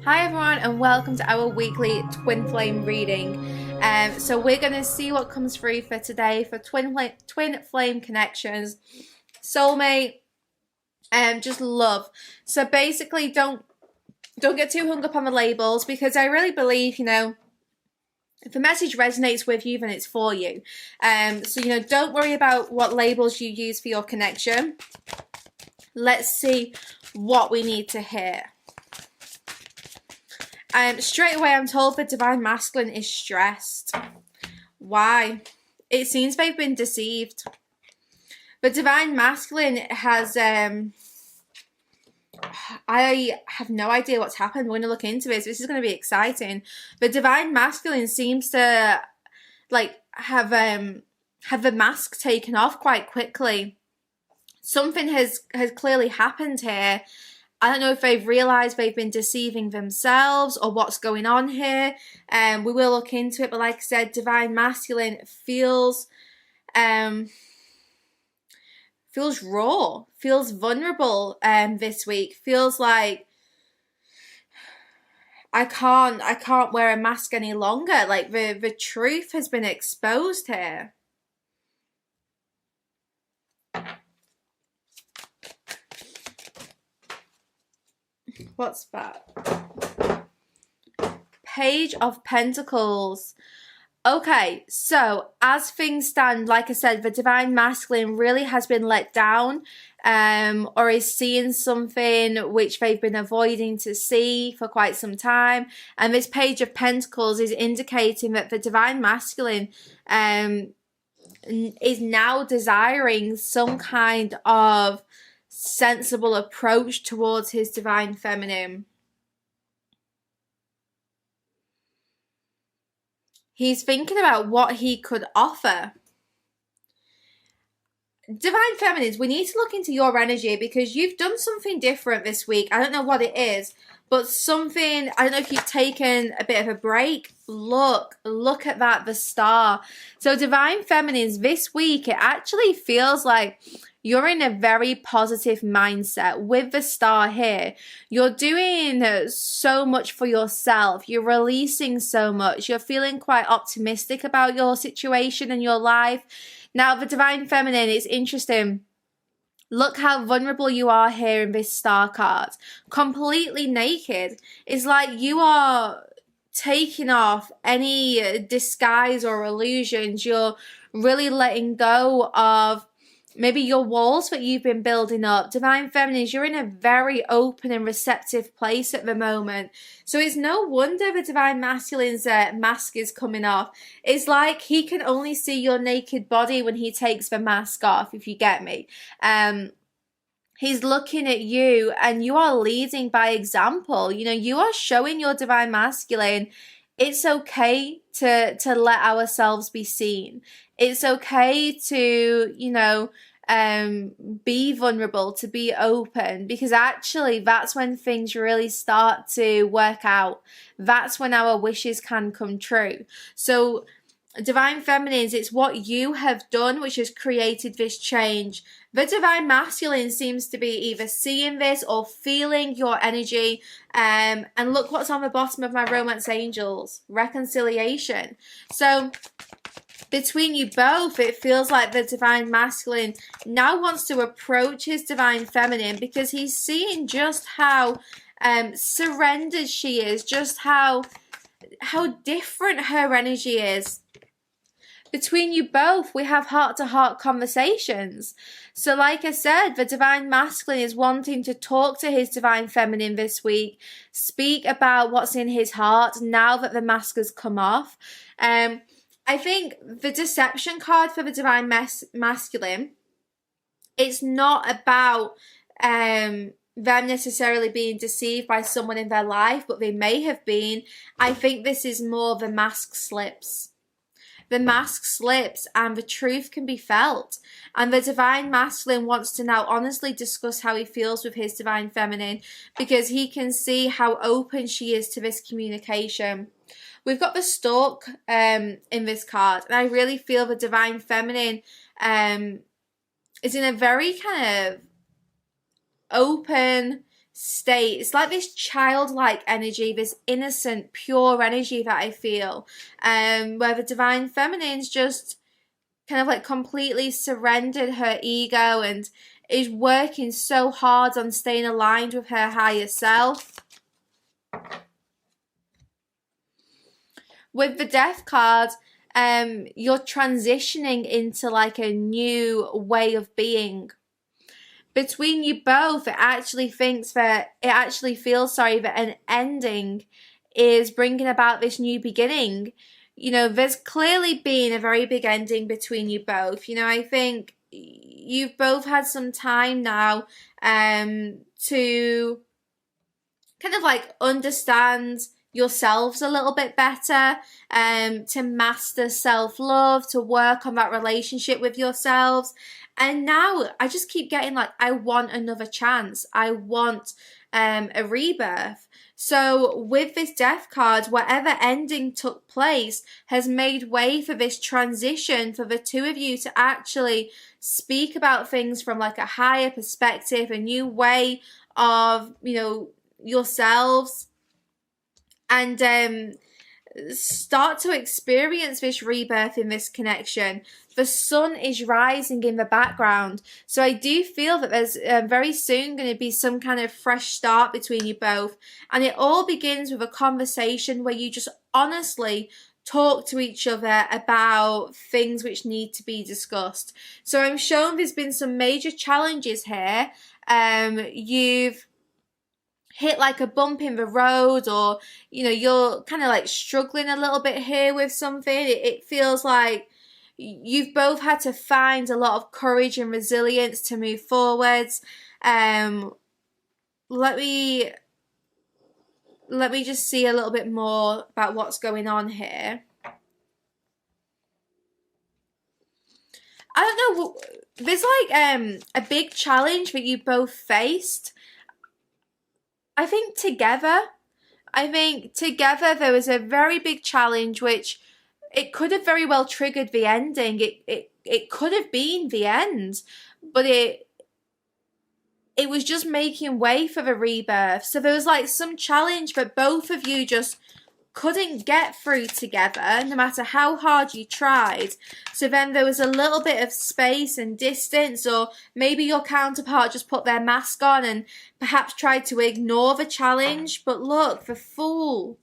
Hi everyone and welcome to our weekly twin flame reading. So we're going to see what comes through for today for twin flame connections, soulmate, and just love. So basically don't get too hung up on the labels, because I really believe, if a message resonates with you, then it's for you. So don't worry about what labels you use for your connection. Let's see what we need to hear. Straight away, I'm told the divine masculine is stressed. Why? It seems they've been deceived. The divine masculine has, I have no idea what's happened. We're going to look into this. This is going to be exciting. The divine masculine seems to, have the mask taken off quite quickly. Something has clearly happened here. I don't know if they've realised they've been deceiving themselves or what's going on here. We will look into it, but like I said, divine masculine feels raw, feels vulnerable this week. Feels like I can't wear a mask any longer. Like the truth has been exposed here. What's that? Page of Pentacles. Okay, so as things stand, like I said, the divine masculine really has been let down, or is seeing something which they've been avoiding to see for quite some time. And this Page of Pentacles is indicating that the divine masculine is now desiring some kind of sensible approach towards his divine feminine. He's thinking about what he could offer. Divine feminines, we need to look into your energy, because you've done something different this week. I don't know what it is, but something, I don't know if you've taken a bit of a break. Look at that, the star. So divine feminines, this week, it actually feels like you're in a very positive mindset with the star here. You're doing so much for yourself. You're releasing so much. You're feeling quite optimistic about your situation and your life. Now, the divine feminine, it's interesting. Look how vulnerable you are here in this star card. Completely naked. It's like you are taking off any disguise or illusions. You're really letting go of maybe your walls that you've been building up. Divine feminines, you're in a very open and receptive place at the moment. So it's no wonder the divine masculine's mask is coming off. It's like he can only see your naked body when he takes the mask off, if you get me. He's looking at you and you are leading by example. You are showing your divine masculine it's okay to let ourselves be seen. It's okay to, be vulnerable, to be open, because actually that's when things really start to work out. That's when our wishes can come true. So divine feminines, it's what you have done which has created this change. The divine masculine seems to be either seeing this or feeling your energy. And look what's on the bottom of my romance angels. Reconciliation. So between you both, it feels like the divine masculine now wants to approach his divine feminine, because he's seeing just how surrendered she is, just how different her energy is. Between you both, we have heart-to-heart conversations. So like I said, the divine masculine is wanting to talk to his divine feminine this week, speak about what's in his heart now that the mask has come off. I think the deception card for the divine masculine, it's not about them necessarily being deceived by someone in their life, but they may have been. I think this is more the mask slips. The mask slips and the truth can be felt. And the divine masculine wants to now honestly discuss how he feels with his divine feminine, because he can see how open she is to this communication. We've got the Stork in this card, and I really feel the divine feminine is in a very kind of open, state. It's like this childlike energy, this innocent, pure energy that I feel, where the divine feminine's just kind of like completely surrendered her ego and is working so hard on staying aligned with her higher self. With the Death card, you're transitioning into like a new way of being. Between you both, it actually feels that an ending is bringing about this new beginning. You know, there's clearly been a very big ending between you both. You know, I think you've both had some time now to kind of like understand yourselves a little bit better, to master self-love, to work on that relationship with yourselves. And now I just keep getting like, I want another chance. I want a rebirth. So with this Death card, whatever ending took place has made way for this transition for the two of you to actually speak about things from like a higher perspective, a new way of, you know, yourselves, and start to experience this rebirth in this connection. The sun is rising in the background, so I do feel that there's very soon going to be some kind of fresh start between you both, and it all begins with a conversation where you just honestly talk to each other about things which need to be discussed. So I'm shown there's been some major challenges here. You've hit like a bump in the road, or you know, you're kind of like struggling a little bit here with something. It feels like you've both had to find a lot of courage and resilience to move forwards. Let me just see a little bit more about what's going on here. I don't know, there's like a big challenge that you both faced. I think together there was a very big challenge which it could have very well triggered the ending. It could have been the end, but it was just making way for the rebirth. So there was like some challenge that both of you just couldn't get through together, no matter how hard you tried. So then there was a little bit of space and distance, or maybe your counterpart just put their mask on and perhaps tried to ignore the challenge. But look, the Fool.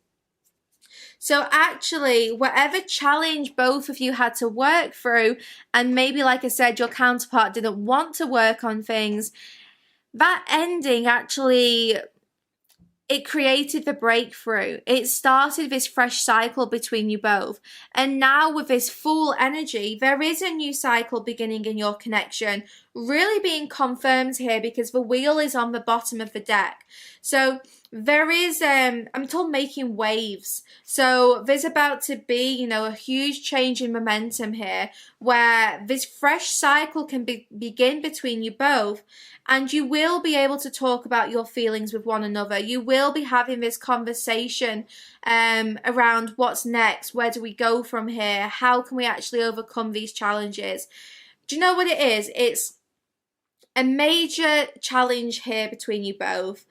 So actually, whatever challenge both of you had to work through, and maybe, like I said, your counterpart didn't want to work on things, that ending actually, it created the breakthrough. It started this fresh cycle between you both. And now with this Fool energy, there is a new cycle beginning in your connection, really being confirmed here because the Wheel is on the bottom of the deck. So there is, I'm told, making waves. So there's about to be, you know, a huge change in momentum here where this fresh cycle can begin between you both, and you will be able to talk about your feelings with one another. You will be having this conversation around what's next, where do we go from here, how can we actually overcome these challenges. Do you know what it is? It's a major challenge here between you both,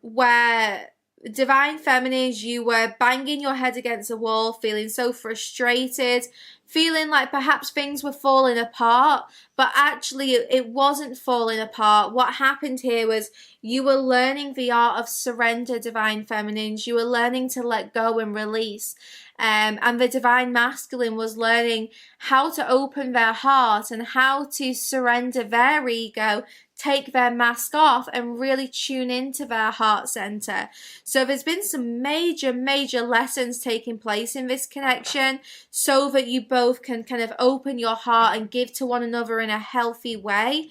where Divine Feminines, you were banging your head against a wall, feeling so frustrated, feeling like perhaps things were falling apart, but actually it wasn't falling apart. What happened here was you were learning the art of surrender, Divine Feminines. You were learning to let go and release. And the Divine Masculine was learning how to open their heart and how to surrender their ego, take their mask off, and really tune into their heart center. So there's been some major lessons taking place in this connection so that you both can kind of open your heart and give to one another in a healthy way.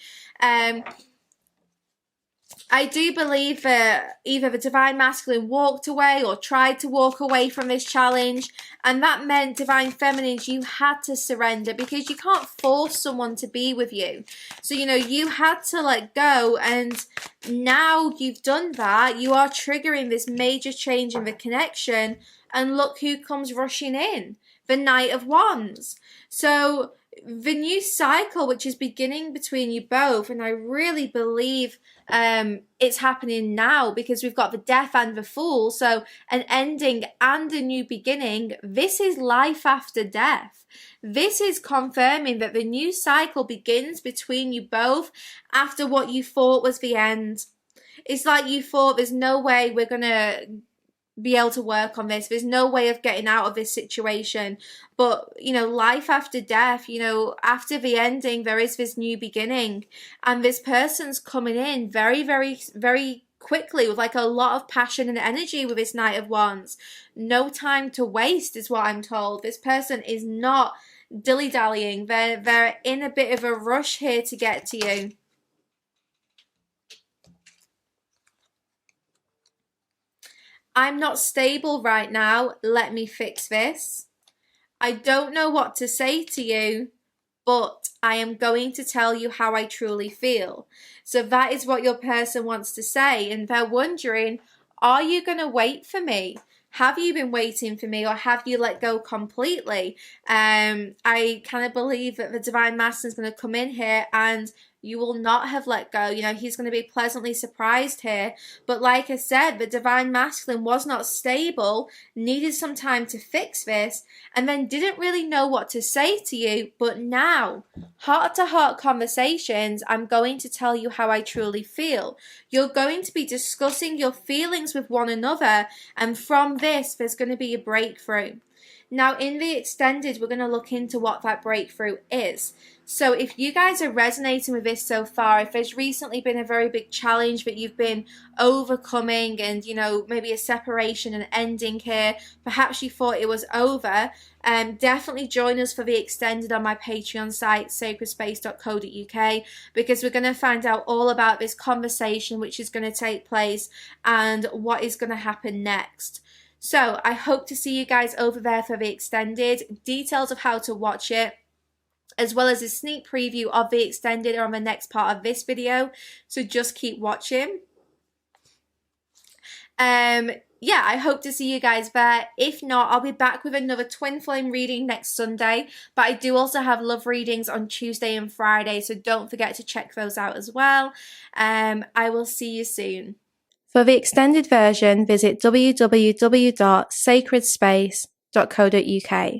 I do believe that either the Divine Masculine walked away or tried to walk away from this challenge, and that meant, Divine Feminines, you had to surrender because you can't force someone to be with you. So, you know, you had to let go, and now you've done that. You are triggering this major change in the connection, and look who comes rushing in, the Knight of Wands. So the new cycle which is beginning between you both, and I really believe it's happening now because we've got the Death and the Fool. So an ending and a new beginning. This is life after death. This is confirming that the new cycle begins between you both after what you thought was the end. It's like you thought there's no way we're going to be able to work on this. There's no way of getting out of this situation. But, you know, life after death, you know, after the ending, there is this new beginning. And this person's coming in very, very, very quickly with like a lot of passion and energy with this Knight of Wands. No time to waste is what I'm told. This person is not dilly-dallying. They're in a bit of a rush here to get to you. I'm not stable right now. Let me fix this. I don't know what to say to you, but I am going to tell you how I truly feel. So that is what your person wants to say. And they're wondering, are you going to wait for me? Have you been waiting for me, or have you let go completely? I kind of believe that the Divine Masculine is going to come in here and you will not have let go. You know, he's going to be pleasantly surprised here. But like I said, the Divine Masculine was not stable, needed some time to fix this, and then didn't really know what to say to you. But now, heart-to-heart conversations, I'm going to tell you how I truly feel. You're going to be discussing your feelings with one another, and from this, there's going to be a breakthrough. Now, in the extended, we're going to look into what that breakthrough is. So if you guys are resonating with this so far, if there's recently been a very big challenge that you've been overcoming and, you know, maybe a separation and ending here, perhaps you thought it was over, definitely join us for the extended on my Patreon site, sacredspace.co.uk, because we're going to find out all about this conversation which is going to take place and what is going to happen next. So I hope to see you guys over there for the extended. Details of how to watch it, as well as a sneak preview of the extended, are on the next part of this video. So just keep watching. Yeah, I hope to see you guys there. If not, I'll be back with another twin flame reading next Sunday. But I do also have love readings on Tuesday and Friday, so don't forget to check those out as well. I will see you soon. For the extended version, visit www.sacredspace.co.uk.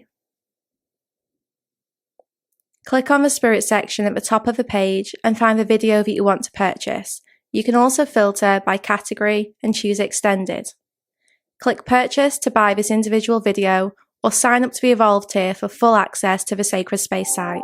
Click on the Spirit section at the top of the page and find the video that you want to purchase. You can also filter by category and choose Extended. Click Purchase to buy this individual video, or sign up to the Evolved tier for full access to the Sacred Space site.